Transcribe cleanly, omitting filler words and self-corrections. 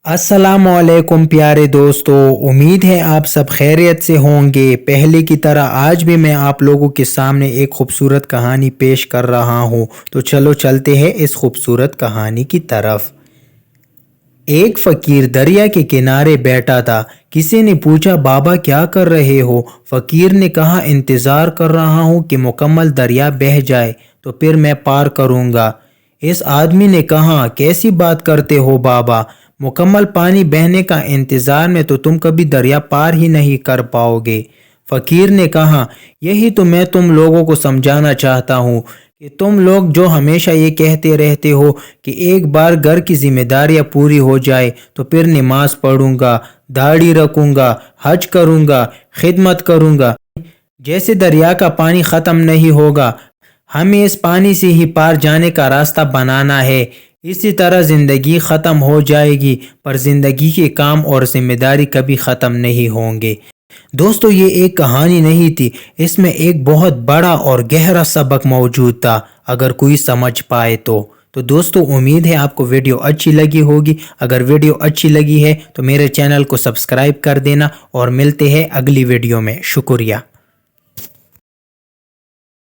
अस्सलामुअलैकुम प्यारे दोस्तों, उम्मीद है आप सब खैरियत से होंगे। पहले की तरह आज भी मैं आप लोगों के सामने एक खूबसूरत कहानी पेश कर रहा हूँ। तो चलो चलते हैं इस खूबसूरत कहानी की तरफ। एक फकीर दरिया के किनारे बैठा था। किसी ने पूछा, बाबा क्या कर रहे हो? फकीर ने कहा, इंतज़ार कर रहा हूँ कि मुकम्मल दरिया बह जाए तो फिर मैं पार करूँगा। इस आदमी ने कहा, कैसी बात करते हो बाबा? मुकम्मल पानी बहने का इंतज़ार में तो तुम कभी दरिया पार ही नहीं कर पाओगे। फकीर ने कहा, यही तो मैं तुम लोगों को समझाना चाहता हूँ कि तुम लोग जो हमेशा ये कहते रहते हो कि एक बार घर की जिम्मेदारियाँ पूरी हो जाए तो फिर नमाज पढ़ूंगा, दाढ़ी रखूंगा, हज करूंगा, खिदमत करूंगा, जैसे दरिया का पानी ख़त्म नहीं होगा, हमें इस पानी से ही पार जाने का रास्ता बनाना है। इसी तरह ज़िंदगी ख़त्म हो जाएगी पर ज़िंदगी के काम और जिम्मेदारी कभी ख़त्म नहीं होंगे। दोस्तों, ये एक कहानी नहीं थी, इसमें एक बहुत बड़ा और गहरा सबक मौजूद था, अगर कोई समझ पाए तो दोस्तों उम्मीद है आपको वीडियो अच्छी लगी होगी। अगर वीडियो अच्छी लगी है तो मेरे चैनल को सब्सक्राइब कर देना और मिलते हैं अगली वीडियो में। शुक्रिया।